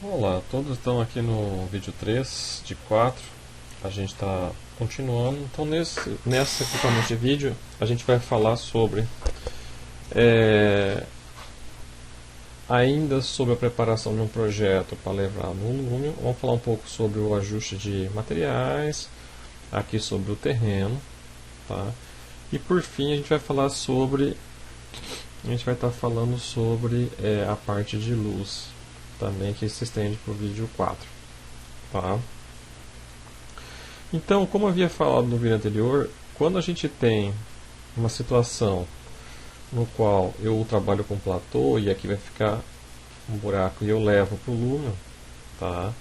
Olá, todos estão aqui no vídeo 3 de 4. A gente está continuando. Então, nesse equipamento de vídeo, a gente vai falar sobre ainda sobre a preparação de um projeto para levar no Lumion. Vamos falar um pouco sobre o ajuste de materiais, aqui sobre o terreno, tá? E por fim a gente vai falar sobre, a gente vai estar falando sobre a parte de luz também, que se estende para o vídeo 4, tá? Então, como eu havia falado no vídeo anterior, quando a gente tem uma situação no qual eu trabalho com platô e aqui vai ficar um buraco e eu levo para o Lumion, tá?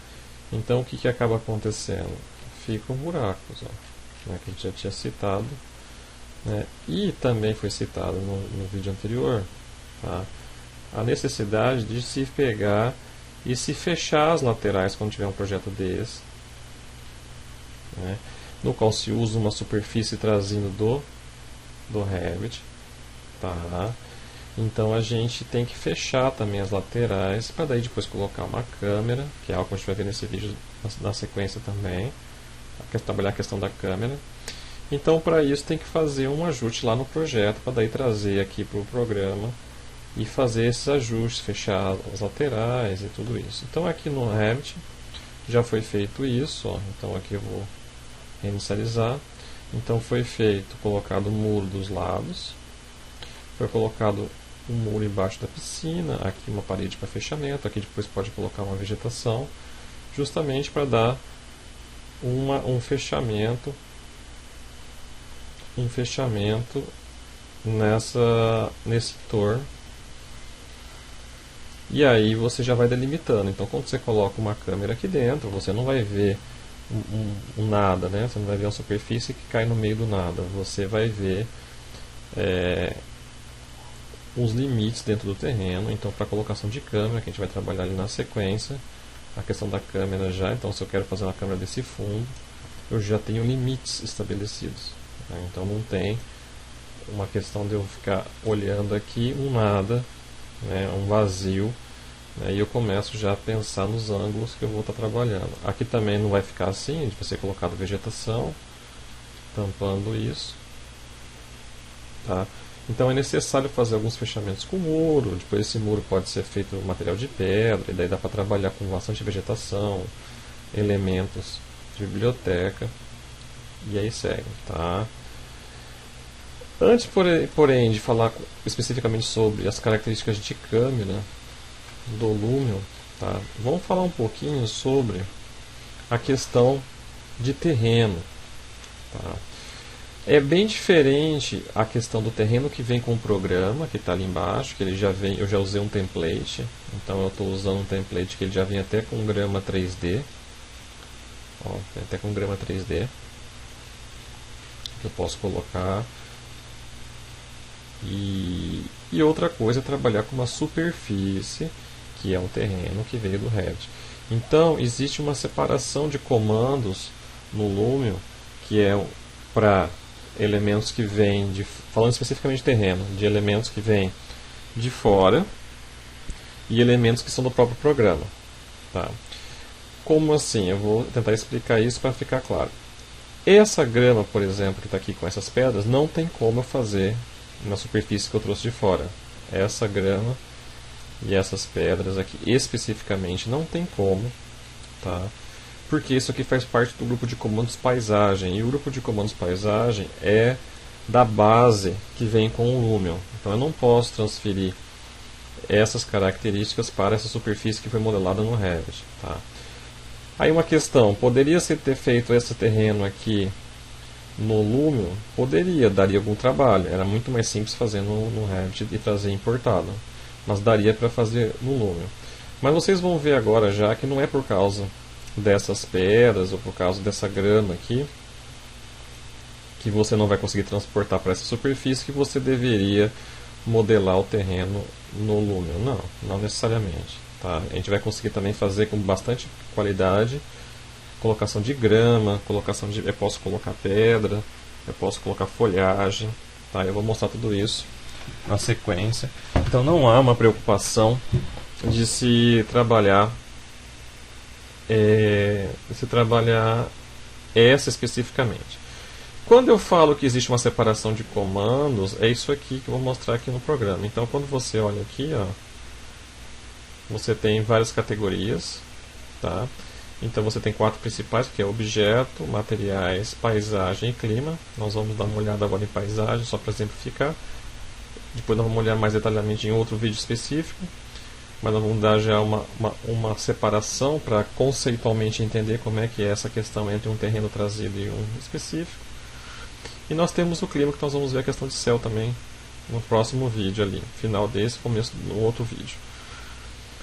Então o que acaba acontecendo? Ficam buracos, ó, né, que a gente já tinha citado, né? E também foi citado no vídeo anterior, tá? A necessidade de se pegar e se fechar as laterais quando tiver um projeto desse, né? No qual se usa uma superfície trazendo do Revit, tá? Então a gente tem que fechar também as laterais para daí depois colocar uma câmera, que é algo que a gente vai ver nesse vídeo na sequência também, trabalhar a questão da câmera. Então para isso tem que fazer um ajuste lá no projeto para daí trazer aqui para o programa e fazer esses ajustes, fechar as laterais e tudo isso. Então aqui no Revit já foi feito isso, ó. Então aqui eu vou reinicializar. Então foi feito, colocado o muro dos lados, foi colocado um muro embaixo da piscina, aqui uma parede para fechamento, aqui depois pode colocar uma vegetação, justamente para dar um fechamento nesse entorno. E aí você já vai delimitando. Então quando você coloca uma câmera aqui dentro, você não vai ver um nada, né? Você não vai ver uma superfície que cai no meio do nada. Você vai ver os limites dentro do terreno. Então para a colocação de câmera, que a gente vai trabalhar ali na sequência, a questão da câmera já. Então se eu quero fazer uma câmera desse fundo, eu já tenho limites estabelecidos, né? Então não tem uma questão de eu ficar olhando aqui um nada, né, um vazio, né, e eu começo já a pensar nos ângulos que eu vou estar trabalhando. Aqui também não vai ficar assim, a gente vai ser colocado vegetação, tampando isso, tá? Então é necessário fazer alguns fechamentos com muro, depois esse muro pode ser feito material de pedra, e daí dá para trabalhar com bastante vegetação, elementos de biblioteca, e aí segue, tá? Antes, porém, de falar especificamente sobre as características de câmera do Lumion, tá? Vamos falar um pouquinho sobre a questão de terreno, tá? É bem diferente a questão do terreno que vem com o programa, que está ali embaixo, que ele já vem, eu já usei um template, então eu estou usando um template que ele já vem até com grama 3D, ó, vem até com grama 3D, que eu posso colocar. E outra coisa é trabalhar com uma superfície, que é um terreno que veio do Revit. Então, existe uma separação de comandos no Lumion, que é para elementos que vêm, falando especificamente de terreno, de elementos que vêm de fora e elementos que são do próprio programa. Tá? Como assim? Eu vou tentar explicar isso para ficar claro. Essa grama, por exemplo, que está aqui com essas pedras, não tem como eu fazer na superfície que eu trouxe de fora. Essa grama e essas pedras aqui especificamente não tem como, tá? Porque isso aqui faz parte do grupo de comandos paisagem, e o grupo de comandos paisagem é da base que vem com o Lumion. Então eu não posso transferir essas características para essa superfície que foi modelada no Revit, tá? Aí uma questão, poderia se ter feito esse terreno aqui no Lumion? Poderia, daria algum trabalho. Era muito mais simples fazer no Revit e trazer importado. Mas daria para fazer no Lumion. Mas vocês vão ver agora já que não é por causa dessas pedras ou por causa dessa grama aqui que você não vai conseguir transportar para essa superfície que você deveria modelar o terreno no Lumion. Não, não necessariamente. Tá? A gente vai conseguir também fazer com bastante qualidade, colocação de grama, eu posso colocar pedra, eu posso colocar folhagem, tá? Eu vou mostrar tudo isso na sequência. Então não há uma preocupação de se trabalhar você trabalhar essa especificamente. Quando eu falo que existe uma separação de comandos, é isso aqui que eu vou mostrar aqui no programa. Então, quando você olha aqui, ó, você tem várias categorias, tá? Então você tem 4 principais, que é objeto, materiais, paisagem e clima. Nós vamos dar uma olhada agora em paisagem, só para exemplificar. Depois nós vamos olhar mais detalhadamente em outro vídeo específico. Mas nós vamos dar já uma separação para conceitualmente entender como é que é essa questão entre um terreno trazido e um específico. E nós temos o clima, que nós vamos ver a questão de céu também no próximo vídeo ali, final desse, começo do outro vídeo.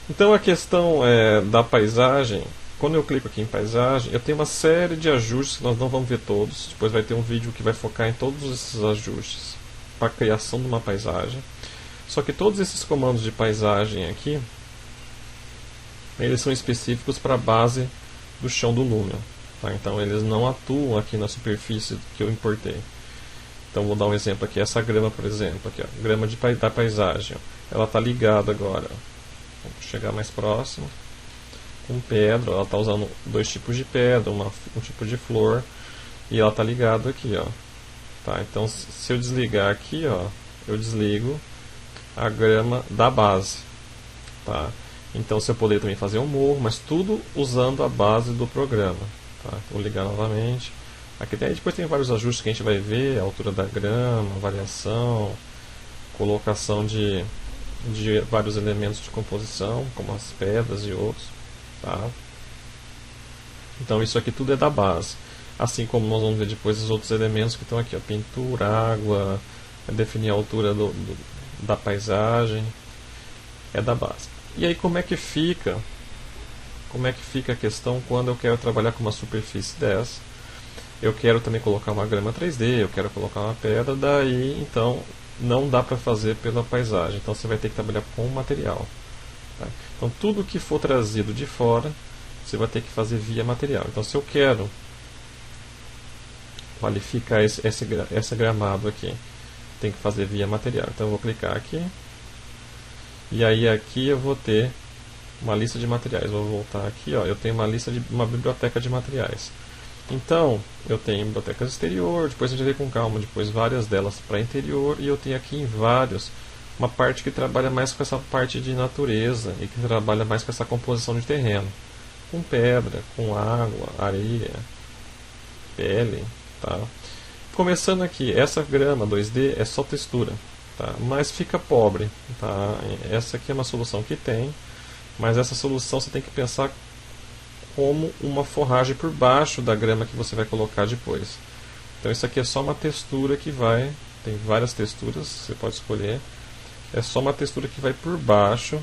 Então a questão da paisagem, quando eu clico aqui em paisagem, eu tenho uma série de ajustes que nós não vamos ver todos. Depois vai ter um vídeo que vai focar em todos esses ajustes para a criação de uma paisagem. Só que todos esses comandos de paisagem aqui, eles são específicos para a base do chão do Lumion. Tá? Então eles não atuam aqui na superfície que eu importei. Então vou dar um exemplo aqui, essa grama, por exemplo, aqui, ó, grama da paisagem, ó, ela está ligada agora, ó. Vou chegar mais próximo, com pedra, ela está usando 2 tipos de pedra, um tipo de flor, e ela está ligada aqui, ó. Tá? Então se eu desligar aqui, ó, eu desligo a grama da base, tá? Então você poderia também fazer um morro, mas tudo usando a base do programa, tá? Vou ligar novamente. Aqui depois tem vários ajustes que a gente vai ver, a altura da grama, variação, colocação de vários elementos de composição, como as pedras e outros, tá? Então isso aqui tudo é da base, assim como nós vamos ver depois os outros elementos que estão aqui, ó, pintura, água, definir a altura da paisagem, é da base. E aí como é que fica a questão quando eu quero trabalhar com uma superfície dessa? Eu quero também colocar uma grama 3D, eu quero colocar uma pedra, daí então não dá para fazer pela paisagem, então você vai ter que trabalhar com o material, tá? Então tudo que for trazido de fora, você vai ter que fazer via material. Então se eu quero qualificar esse gramado aqui, tem que fazer via material. Então eu vou clicar aqui, e aí aqui eu vou ter uma lista de materiais. Vou voltar aqui, ó, eu tenho uma biblioteca de materiais. Então, eu tenho bibliotecas exterior, depois a gente vai ver com calma, depois várias delas para interior, e eu tenho aqui em vários, uma parte que trabalha mais com essa parte de natureza, e que trabalha mais com essa composição de terreno, com pedra, com água, areia, pele, tá? Começando aqui, essa grama 2D é só textura, tá? Mas fica pobre, tá? Essa aqui é uma solução que tem, mas essa solução você tem que pensar como uma forragem por baixo da grama que você vai colocar depois. Então isso aqui é só uma textura que vai, tem várias texturas, você pode escolher, é só uma textura que vai por baixo,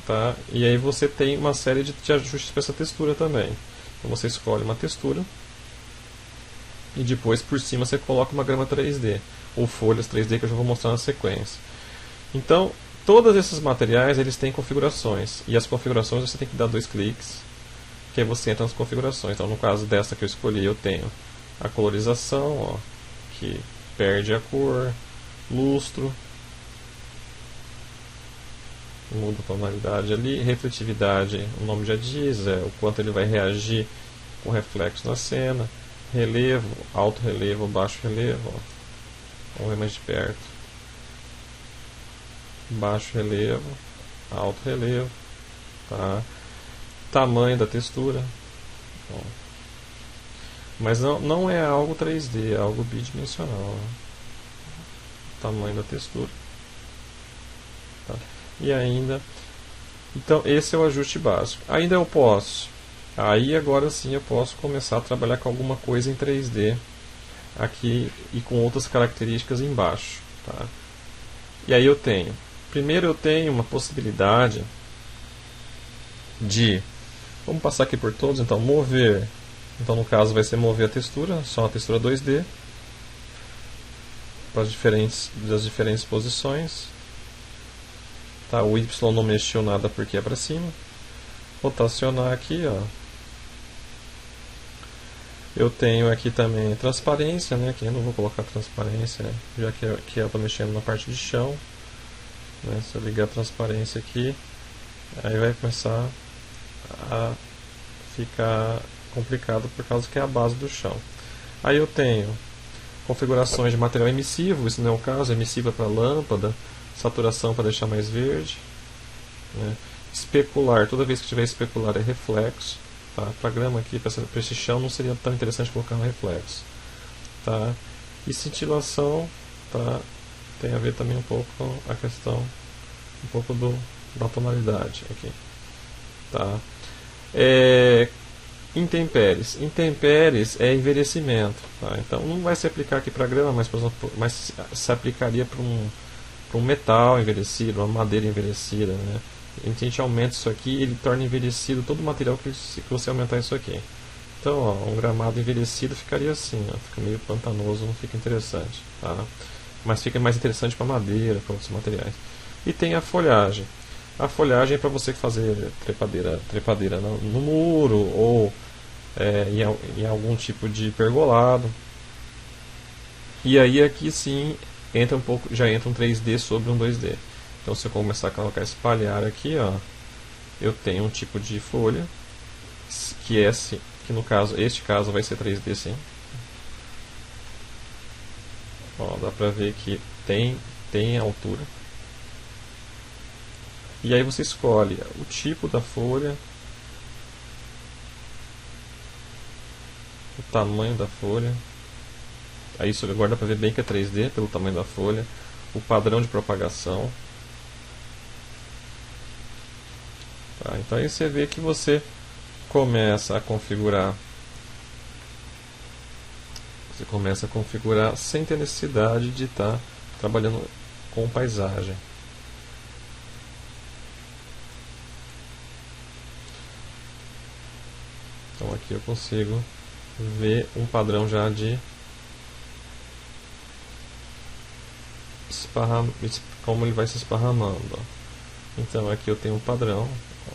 tá? E aí você tem uma série de ajustes para essa textura também. Então você escolhe uma textura e depois por cima você coloca uma grama 3D ou folhas 3D que eu já vou mostrar na sequência. Então todos esses materiais eles têm configurações, e as configurações você tem que dar 2 cliques, que aí você entra nas configurações. Então no caso dessa que eu escolhi, eu tenho a colorização, ó, que perde a cor, lustro, muda a tonalidade ali, refletividade, o nome já diz, o quanto ele vai reagir com reflexo na cena, relevo, alto relevo, baixo relevo, ó. Vamos ver mais de perto. Baixo relevo, alto relevo, tá? Tamanho da textura. Bom. Mas não é algo 3D, é algo bidimensional, né? Tamanho da textura, tá? E ainda, então esse é o ajuste básico. Ainda eu posso, aí agora sim eu posso começar a trabalhar com alguma coisa em 3D aqui e com outras características embaixo, tá? E aí primeiro eu tenho uma possibilidade de, vamos passar aqui por todos, então mover, então no caso vai ser mover a textura, só a textura 2D, para das diferentes posições, tá? O Y não mexeu nada porque é para cima. Rotacionar aqui, ó. Eu tenho aqui também transparência, né? Aqui eu não vou colocar transparência, já que eu estou mexendo na parte de chão. Né? Se eu ligar a transparência aqui, Aí vai começar a ficar complicado por causa que é a base do chão. Aí eu tenho configurações de material emissivo, isso não é o caso, emissiva para lâmpada, saturação para deixar mais verde, né? Especular, toda vez que tiver especular é reflexo, tá? Para grama aqui, para esse chão não seria tão interessante colocar um reflexo, tá? E cintilação, tá? Tem a ver também um pouco com a questão um pouco da tonalidade aqui, tá? Intempéries. Intempéries é envelhecimento, tá? Então não vai se aplicar aqui para grama, mas se aplicaria para um metal envelhecido, uma madeira envelhecida, né? A gente aumenta isso aqui, ele torna envelhecido todo o material que você aumentar isso aqui. Então, ó, um gramado envelhecido ficaria assim, ó, fica meio pantanoso, não fica interessante, tá? Mas fica mais interessante para madeira, para outros materiais. E tem a folhagem. A folhagem é para você fazer trepadeira no muro ou em algum tipo de pergolado. E aí aqui sim já entra um 3D sobre um 2D. Então se eu começar a colocar espalhar aqui, ó, eu tenho um tipo de folha que no caso, este caso vai ser 3D sim. Ó, dá pra ver que tem altura. E aí você escolhe o tipo da folha, o tamanho da folha. Aí isso agora dá pra ver bem que é 3D pelo tamanho da folha. O padrão de propagação. Tá, então aí você vê que você começa a configurar. Você começa a configurar sem ter necessidade de estar trabalhando com paisagem. Então aqui eu consigo ver um padrão já de como ele vai se esparramando. Ó. Então aqui eu tenho um padrão, ó,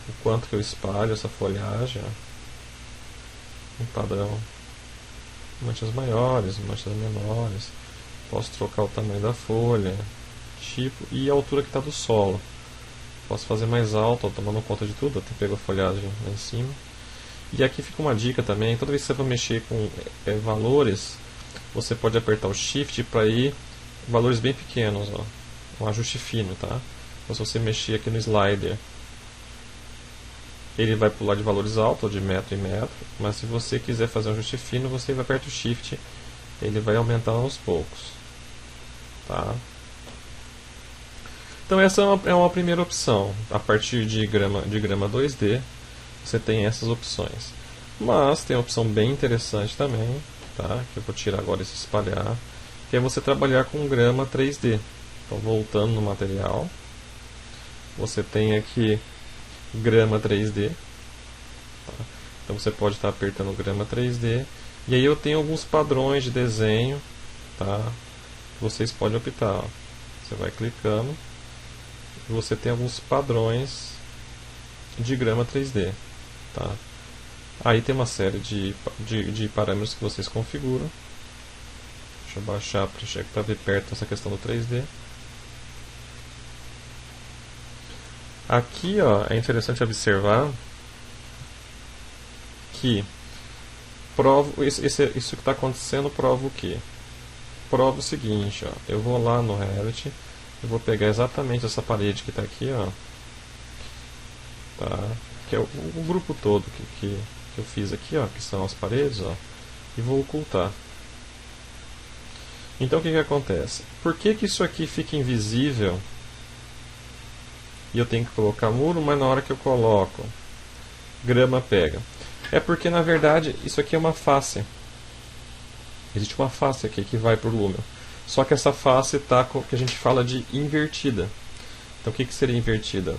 o quanto que eu espalho essa folhagem, ó. Um padrão, manchas maiores, manchas menores, posso trocar o tamanho da folha, tipo e a altura que está do solo. Posso fazer mais alto, ó, tomando conta de tudo, até pego a folhagem lá em cima. E aqui fica uma dica também, toda vez que você for mexer com valores, você pode apertar o Shift para ir valores bem pequenos, ó, um ajuste fino, tá? Então, se você mexer aqui no slider, ele vai pular de valores altos, de metro em metro, mas se você quiser fazer um ajuste fino, você aperta o Shift, ele vai aumentar aos poucos, tá? Então essa é uma primeira opção, a partir de grama 2D, você tem essas opções. Mas tem a opção bem interessante também, tá? Que eu vou tirar agora esse espalhar, que é você trabalhar com grama 3D. Então voltando no material, você tem aqui grama 3D. Tá? Então você pode estar apertando grama 3D. E aí eu tenho alguns padrões de desenho, tá? Vocês podem optar. Ó. Você vai clicando e você tem alguns padrões de grama 3D. Tá? Aí tem uma série de parâmetros que vocês configuram. Deixa eu baixar para ver perto essa questão do 3D. Aqui ó, é interessante observar que isso que está acontecendo prova o quê? Prova o seguinte, ó, eu vou lá no Revit, eu vou pegar exatamente essa parede que está aqui, ó, tá? Que é o grupo todo que eu fiz aqui, ó, que são as paredes, ó, e vou ocultar. Então o que acontece? Por que isso aqui fica invisível e eu tenho que colocar muro, mas na hora que eu coloco grama pega? É porque na verdade isso aqui é uma face. Existe uma face aqui que vai por lúmio. Só que essa face está com o que a gente fala de invertida. Então o que seria invertida?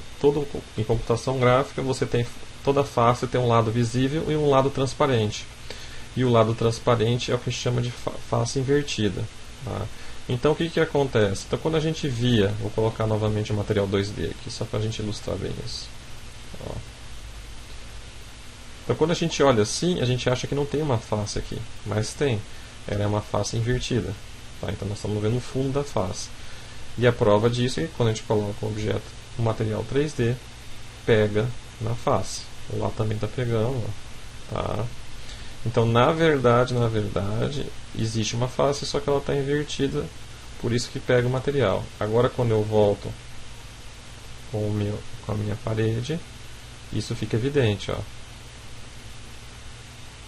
Em computação gráfica você tem toda face tem um lado visível e um lado transparente. E o lado transparente é o que a gente chama de face invertida. Tá? Então o que acontece? Então quando a gente via, vou colocar novamente o material 2D aqui, só para a gente ilustrar bem isso. Ó. Então quando a gente olha assim, a gente acha que não tem uma face aqui, mas tem. Ela é uma face invertida. Tá? Então nós estamos vendo o fundo da face. E a prova disso é que quando a gente coloca um objeto, um material 3D, pega na face. Lá também está pegando, ó, tá? Então, na verdade, existe uma face, só que ela está invertida, por isso que pega o material. Agora, quando eu volto com a minha parede, isso fica evidente, ó.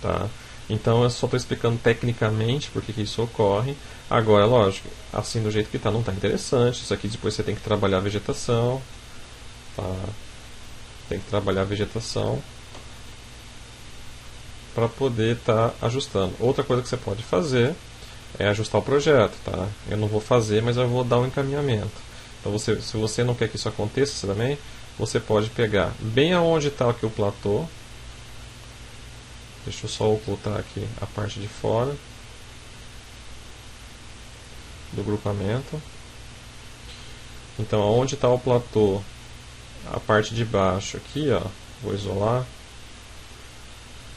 Tá? Então, eu só estou explicando tecnicamente por que isso ocorre. Agora, lógico, assim do jeito que está não está interessante. Isso aqui depois você tem que trabalhar a vegetação. Tá? Tem que trabalhar a vegetação para poder estar ajustando. Outra coisa que você pode fazer é ajustar o projeto. Tá? Eu não vou fazer, mas eu vou dar um encaminhamento. Então, se você não quer que isso aconteça também, você pode pegar bem aonde está aqui o platô. Deixa eu só ocultar aqui a parte de fora do grupamento. Então, aonde está o platô, a parte de baixo aqui, ó, vou isolar.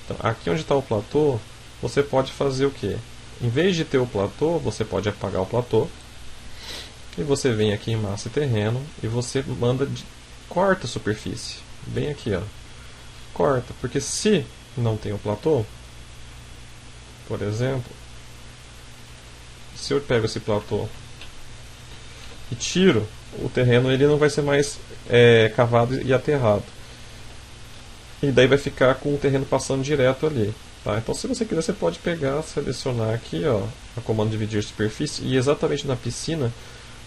Então, aqui onde está o platô, você pode fazer o que? Em vez de ter o platô, você pode apagar o platô. E você vem aqui em massa e terreno e você corta a superfície. Bem aqui, ó. Corta, porque se não tem o platô, por exemplo, se eu pego esse platô e tiro, o terreno ele não vai ser mais cavado e aterrado. E daí vai ficar com o terreno passando direto ali. Tá? Então, se você quiser, você pode pegar, selecionar aqui, ó, a comando dividir superfície, e exatamente na piscina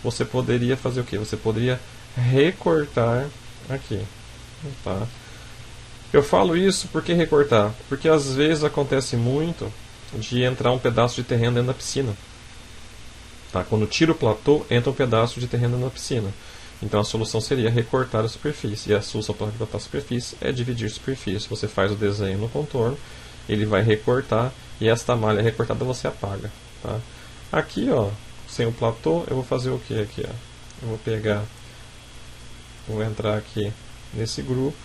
você poderia fazer o que? Você poderia recortar aqui. Tá? Eu falo isso porque recortar? Porque às vezes acontece muito de entrar um pedaço de terreno dentro da piscina. Tá? Quando tira o platô, entra um pedaço de terreno na piscina. Então a solução seria recortar a superfície. E a solução para recortar a superfície é dividir superfície. Você faz o desenho no contorno, ele vai recortar, e esta malha recortada você apaga. Tá? Aqui, ó, sem o platô, eu vou fazer o que aqui? Ó? Eu vou entrar aqui nesse grupo,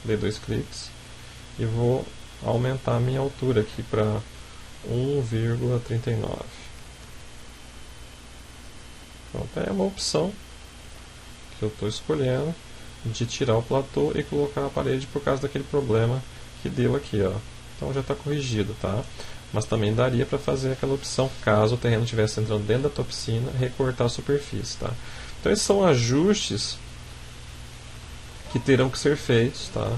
dei 2 cliques, e vou aumentar a minha altura aqui para 1,39. Pronto, é uma opção que eu estou escolhendo de tirar o platô e colocar a parede por causa daquele problema que deu aqui, ó. Então já está corrigido, tá? Mas também daria para fazer aquela opção, caso o terreno estivesse entrando dentro da tua piscina, recortar a superfície, tá? Então esses são ajustes que terão que ser feitos, tá?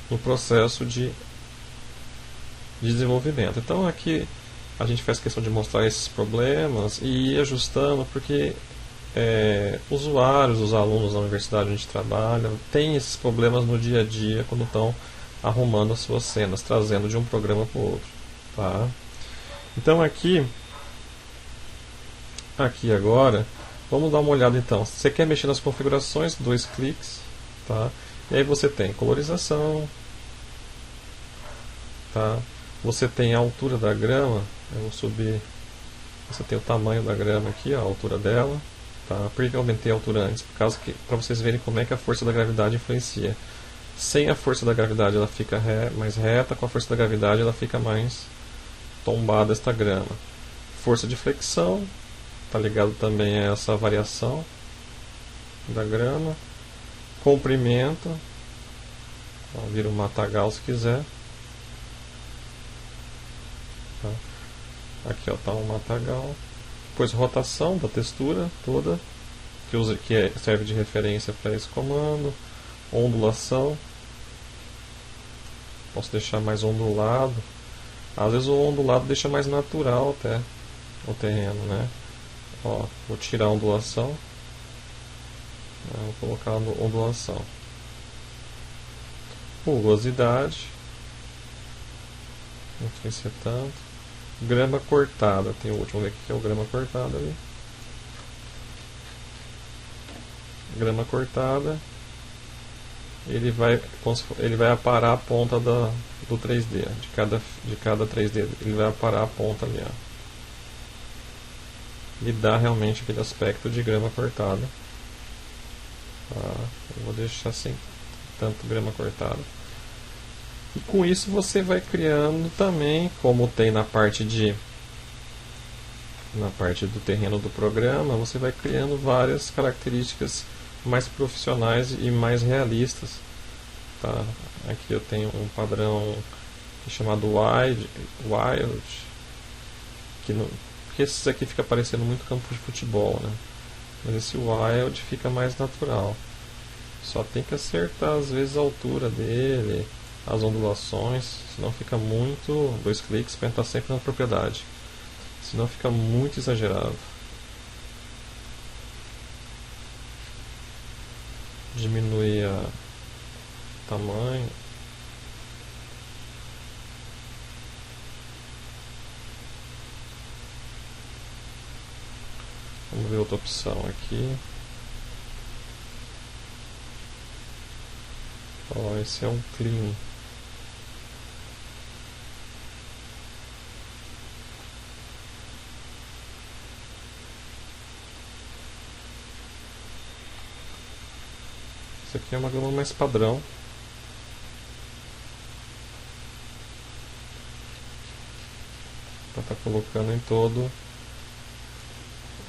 No processo de desenvolvimento. Então aqui a gente faz questão de mostrar esses problemas e ir ajustando, porque usuários, os alunos da universidade onde a gente trabalha, têm esses problemas no dia a dia quando estão arrumando as suas cenas, trazendo de um programa para o outro. Tá? Então aqui agora, vamos dar uma olhada então. Se você quer mexer nas configurações, 2 cliques. Tá? E aí você tem colorização. Tá? Você tem a altura da grama. Eu vou subir. Você tem o tamanho da grama aqui, a altura dela. Tá? Por que eu aumentei a altura antes? Por causa que, para vocês verem como é que a força da gravidade influencia. Sem a força da gravidade ela fica mais reta, com a força da gravidade ela fica mais tombada esta grama. Força de flexão, está ligado também a essa variação da grama. Comprimento, vira um matagal se quiser. Tá? Aqui está um matagal. Depois rotação da textura toda, que serve de referência para esse comando. Ondulação, posso deixar mais ondulado. Às vezes o ondulado deixa mais natural até o terreno, né? Ó, vou tirar a ondulação, vou colocar a ondulação. Rugosidade, não sei se é tanto. Grama cortada, tem o último, vamos ver o que é o grama cortada ali. Grama cortada, ele vai aparar a ponta do 3D, de cada 3D, ele vai aparar a ponta ali, ó. E dá realmente aquele aspecto de grama cortada. Tá? Eu vou deixar sem tanto grama cortada. E com isso você vai criando também, como tem na parte do terreno do programa, você vai criando várias características mais profissionais e mais realistas. Tá? Aqui eu tenho um padrão chamado Wild, que não, porque esses aqui fica parecendo muito campo de futebol, né? Mas esse Wild fica mais natural. Só tem que acertar às vezes a altura dele, as ondulações, senão fica muito. 2 cliques para entrar sempre na propriedade, senão fica muito exagerado. Diminuir o tamanho. Vamos ver outra opção aqui. Ó, esse é um clean. Esse aqui é uma grama mais padrão. Para estar colocando em todo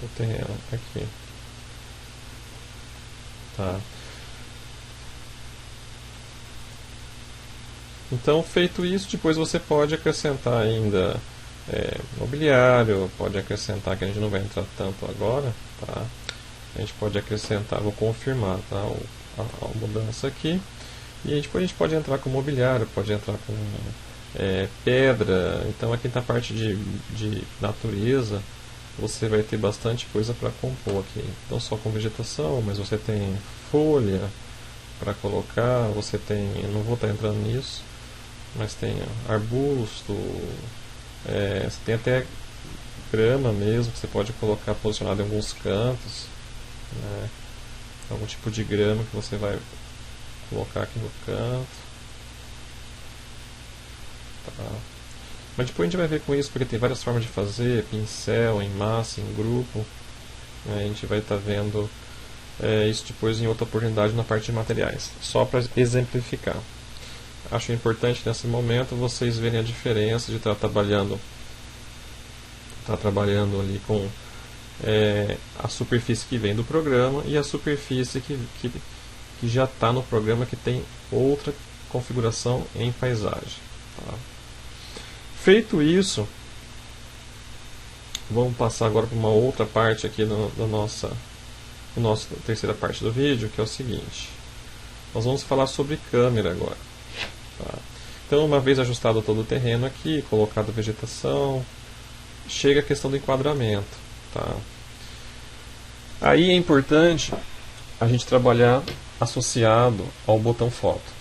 o terreno aqui. Tá. Então, feito isso, depois você pode acrescentar ainda mobiliário, pode acrescentar, que a gente não vai entrar tanto agora, tá? A gente pode acrescentar, vou confirmar, tá? A mudança aqui. E depois a gente pode entrar com mobiliário, pode entrar com pedra. Então aqui na parte de natureza você vai ter bastante coisa para compor aqui. Não só com vegetação, mas você tem folha para colocar, você tem, eu não vou estar entrando nisso, mas tem arbusto, você tem até grama mesmo, que você pode colocar posicionado em alguns cantos, né? Algum tipo de grama que você vai colocar aqui no canto. Tá. Mas depois a gente vai ver com isso, porque tem várias formas de fazer, pincel, em massa, em grupo, né? A gente vai estar vendo isso depois em outra oportunidade na parte de materiais, só para exemplificar. Acho importante nesse momento vocês verem a diferença de estar trabalhando ali com a superfície que vem do programa e a superfície que já está no programa, que tem outra configuração em paisagem. Tá? Feito isso, vamos passar agora para uma outra parte aqui da nossa terceira parte do vídeo, que é o seguinte. Nós vamos falar sobre câmera agora. Tá? Então, uma vez ajustado todo o terreno aqui, colocado a vegetação, chega a questão do enquadramento. Tá? Aí é importante a gente trabalhar associado ao botão foto.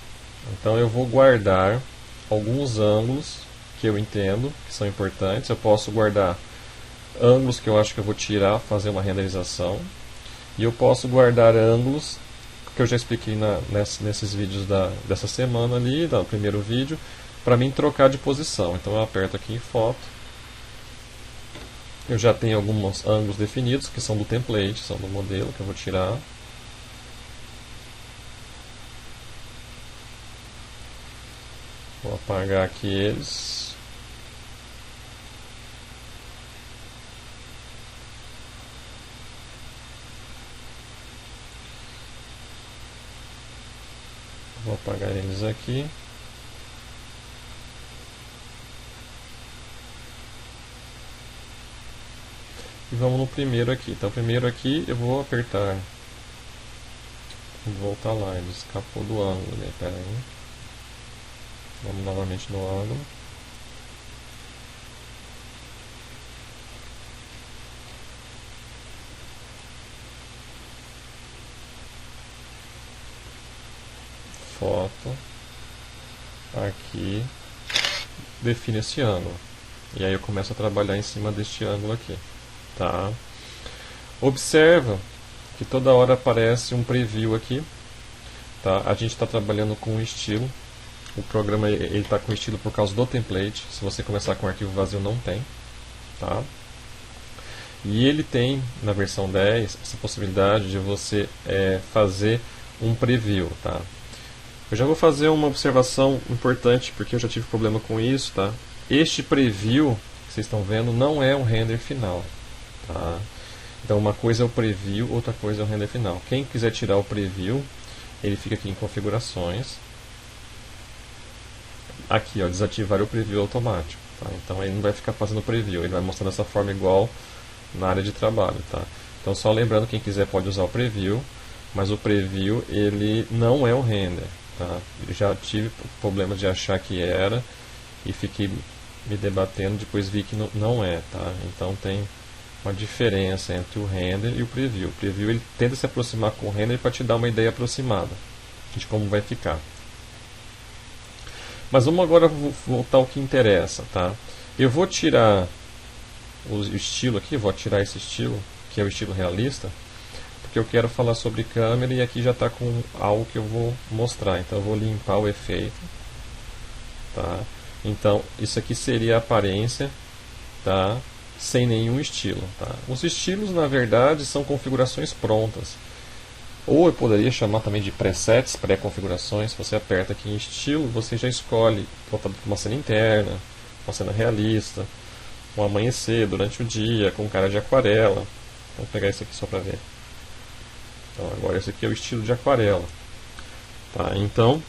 Então eu vou guardar alguns ângulos que eu entendo que são importantes. Eu posso guardar ângulos que eu acho que eu vou tirar, fazer uma renderização. E eu posso guardar ângulos que eu já expliquei nesses vídeos dessa semana ali, do primeiro vídeo, para mim trocar de posição. Então eu aperto aqui em foto. Eu já tenho alguns ângulos definidos, que são do template, são do modelo, que eu vou tirar. Vou apagar aqui eles. Vou apagar eles aqui. E vamos no primeiro aqui. Então, primeiro aqui eu vou apertar. Vou voltar lá, ele escapou do ângulo, né? Pera aí. Vamos novamente no ângulo. Foto. Aqui. Define esse ângulo. E aí eu começo a trabalhar em cima deste ângulo aqui. Tá? Observa que toda hora aparece um preview aqui. Tá? A gente está trabalhando com um estilo. O programa está com estilo por causa do template. Se você começar com um arquivo vazio, não tem. Tá? E ele tem, na versão 10, essa possibilidade de você fazer um preview. Tá? Eu já vou fazer uma observação importante, porque eu já tive problema com isso. Tá? Este preview que vocês estão vendo não é um render final. Tá? Então uma coisa é o preview, outra coisa é o render final. Quem quiser tirar o preview, ele fica aqui em configurações. Aqui, ó, desativar o preview automático. Tá? Então ele não vai ficar fazendo preview, ele vai mostrar dessa forma igual na área de trabalho. Tá? Então só lembrando, quem quiser pode usar o preview, mas o preview ele não é o render. Tá? Eu já tive problemas de achar que era e fiquei me debatendo, depois vi que não é. Tá? Então tem uma diferença entre o render e o preview. O preview ele tenta se aproximar com o render para te dar uma ideia aproximada de como vai ficar. Mas vamos agora voltar ao que interessa, tá? Eu vou tirar o estilo aqui, vou tirar esse estilo, que é o estilo realista, porque eu quero falar sobre câmera e aqui já está com algo que eu vou mostrar. Então eu vou limpar o efeito, tá? Então isso aqui seria a aparência, tá? Sem nenhum estilo, tá? Os estilos, na verdade, são configurações prontas. Ou eu poderia chamar também de presets, pré-configurações. Você aperta aqui em estilo, você já escolhe voltado para uma cena interna, uma cena realista, um amanhecer durante o dia, com cara de aquarela. Vou pegar esse aqui só para ver. Então, agora esse aqui é o estilo de aquarela. Tá, então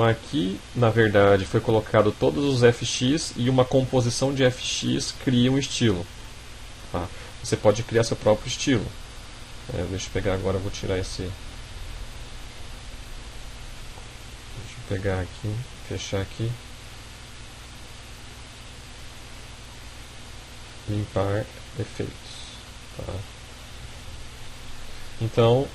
aqui, na verdade, foi colocado todos os FX e uma composição de FX cria um estilo. Tá? Você pode criar seu próprio estilo. Deixa eu pegar agora, vou tirar esse. Deixa eu pegar aqui, fechar aqui. Limpar efeitos. Tá? Então,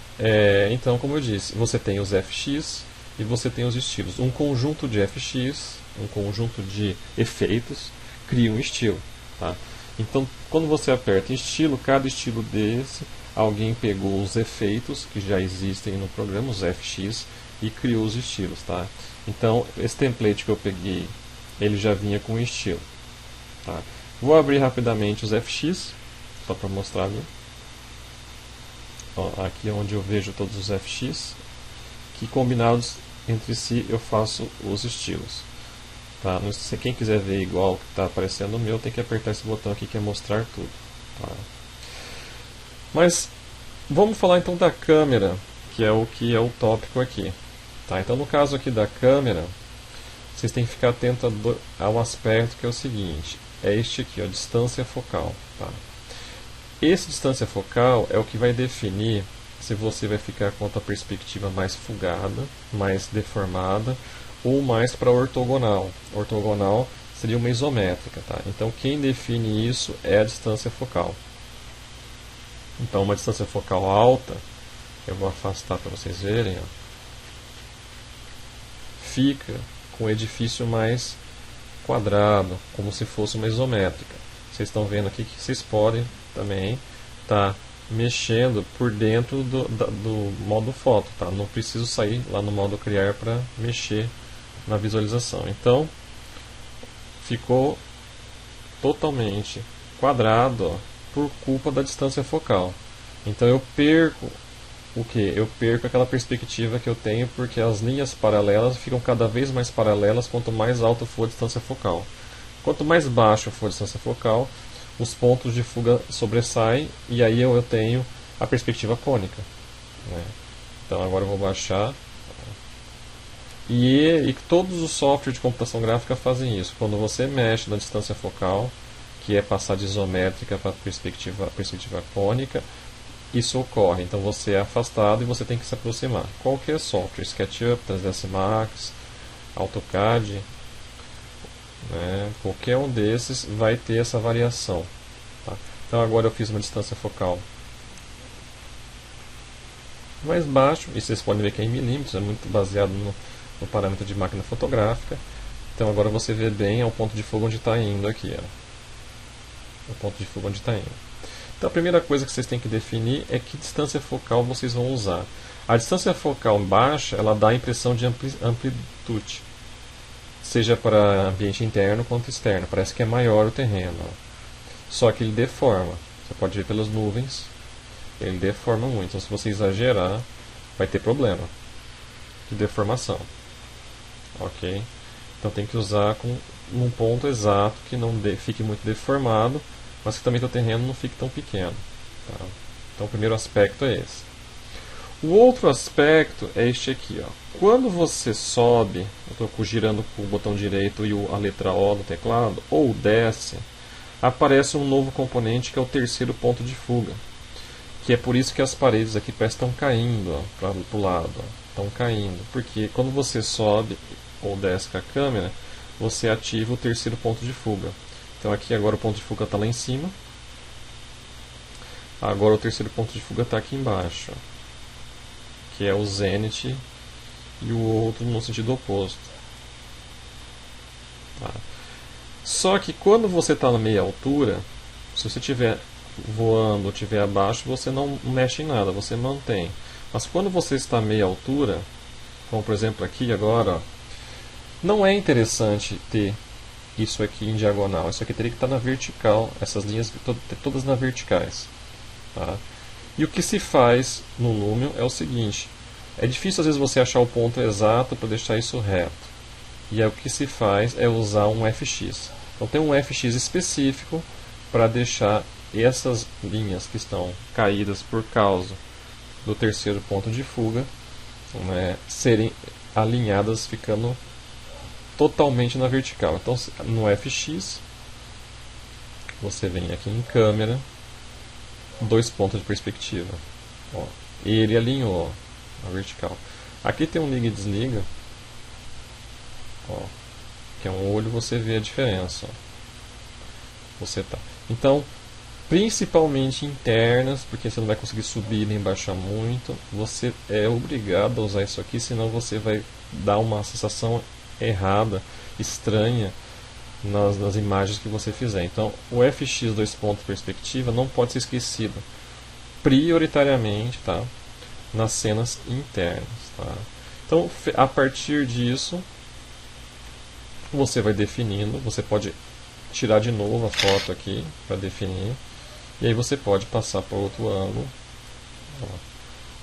como eu disse, você tem os FX e você tem os estilos. Um conjunto de FX, um conjunto de efeitos, cria um estilo. Tá? Então, quando você aperta em estilo, cada estilo desse, alguém pegou os efeitos que já existem no programa, os FX, e criou os estilos. Tá? Então, esse template que eu peguei, ele já vinha com o estilo. Tá? Vou abrir rapidamente os FX, só para mostrar. Ó, aqui é onde eu vejo todos os FX, que combinados entre si eu faço os estilos. Tá? Se quem quiser ver igual que está aparecendo no meu, tem que apertar esse botão aqui que é mostrar tudo. Tá? Mas vamos falar então da câmera, que é o tópico aqui. Tá? Então no caso aqui da câmera, vocês têm que ficar atento a um aspecto que é o seguinte. É este aqui, a distância focal. Tá? Esse distância focal é o que vai definir se você vai ficar com a perspectiva mais fugada, mais deformada, ou mais para ortogonal. Ortogonal seria uma isométrica. Tá? Então quem define isso é a distância focal. Então uma distância focal alta, eu vou afastar para vocês verem, ó, fica com o edifício mais quadrado, como se fosse uma isométrica. Vocês estão vendo aqui que vocês podem também estar mexendo por dentro do modo foto. Tá? Não preciso sair lá no modo criar para mexer na visualização. Então ficou totalmente quadrado, ó, por culpa da distância focal. Então eu perco o que? Eu perco aquela perspectiva que eu tenho, porque as linhas paralelas ficam cada vez mais paralelas quanto mais alta for a distância focal. Quanto mais baixo for a distância focal, os pontos de fuga sobressaem e aí eu tenho a perspectiva cônica. Né? Então agora eu vou baixar. E todos os softwares de computação gráfica fazem isso. Quando você mexe na distância focal, que é passar de isométrica para perspectiva cônica, isso ocorre. Então você é afastado e você tem que se aproximar. Qualquer software, SketchUp, 3ds Max, AutoCAD, né, qualquer um desses vai ter essa variação. Tá? Então agora eu fiz uma distância focal mais baixo, e vocês podem ver que é em milímetros, é muito baseado no parâmetro de máquina fotográfica. Então agora você vê bem o ponto de fuga onde está indo aqui. Ó. O ponto de fuga onde está indo. Então a primeira coisa que vocês têm que definir é que distância focal vocês vão usar. A distância focal baixa, ela dá a impressão de amplitude, seja para ambiente interno quanto externo. Parece que é maior o terreno. Ó. Só que ele deforma. Você pode ver pelas nuvens, ele deforma muito. Então se você exagerar, vai ter problema de deformação. Ok? Então tem que usar com um ponto exato que não fique muito deformado, mas que também o terreno não fique tão pequeno. Tá? Então o primeiro aspecto é esse. O outro aspecto é este aqui. Ó. Quando você sobe, eu estou girando com o botão direito e a letra O no teclado, ou desce, aparece um novo componente que é o terceiro ponto de fuga. Que é por isso que as paredes aqui estão caindo para o lado. Estão caindo. Porque quando você sobe ou desce com a câmera, você ativa o terceiro ponto de fuga. Então aqui agora o ponto de fuga está lá em cima. Agora o terceiro ponto de fuga está aqui embaixo. Que é o zenith e o outro no sentido oposto. Tá. Só que quando você está na meia altura, se você estiver voando ou estiver abaixo, você não mexe em nada, você mantém. Mas quando você está a meia altura, como por exemplo aqui agora, ó, não é interessante ter isso aqui em diagonal. Isso aqui teria que estar na vertical, essas linhas todas na verticais. Tá? E o que se faz no Lumion é o seguinte: é difícil às vezes você achar o ponto exato para deixar isso reto. E aí o que se faz é usar um FX. Então tem um FX específico para deixar essas linhas que estão caídas por causa do terceiro ponto de fuga, né, serem alinhadas ficando totalmente na vertical. Então no FX você vem aqui em câmera, 2 pontos de perspectiva. Ó, ele alinhou a vertical. Aqui tem um liga e desliga, ó, que é um olho, você vê a diferença. Ó. Você tá. Então, principalmente internas, porque você não vai conseguir subir nem baixar muito, você é obrigado a usar isso aqui, senão você vai dar uma sensação errada, estranha nas imagens que você fizer. Então o FX 2 pontos perspectiva não pode ser esquecido prioritariamente, tá? Nas cenas internas, tá? Então a partir disso você vai definindo, você pode tirar de novo a foto aqui para definir, e aí você pode passar para outro ângulo, ó,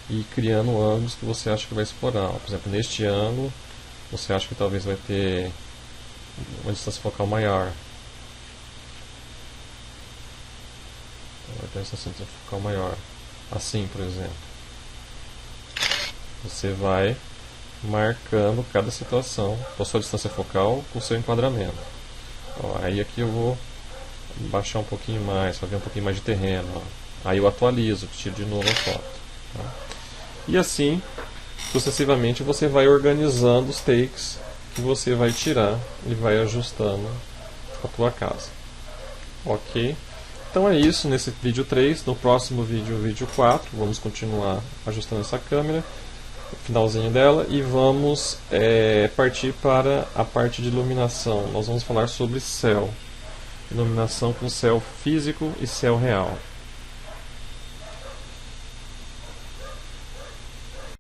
e ir criando ângulos que você acha que vai explorar. Por exemplo, neste ângulo você acha que talvez vai ter uma distância focal maior. Vai ter uma distância focal maior. Assim, por exemplo. Você vai marcando cada situação com a sua distância focal, com o seu enquadramento. Ó, aí aqui eu vou baixar um pouquinho mais, para ver um pouquinho mais de terreno. Ó. Aí eu atualizo, tiro de novo a foto. Tá? E assim, sucessivamente, você vai organizando os takes que você vai tirar e vai ajustando a tua casa. Ok? Então é isso nesse vídeo 3. No próximo vídeo, vídeo 4, vamos continuar ajustando essa câmera, o finalzinho dela, e vamos partir para a parte de iluminação. Nós vamos falar sobre céu, iluminação com céu físico e céu real.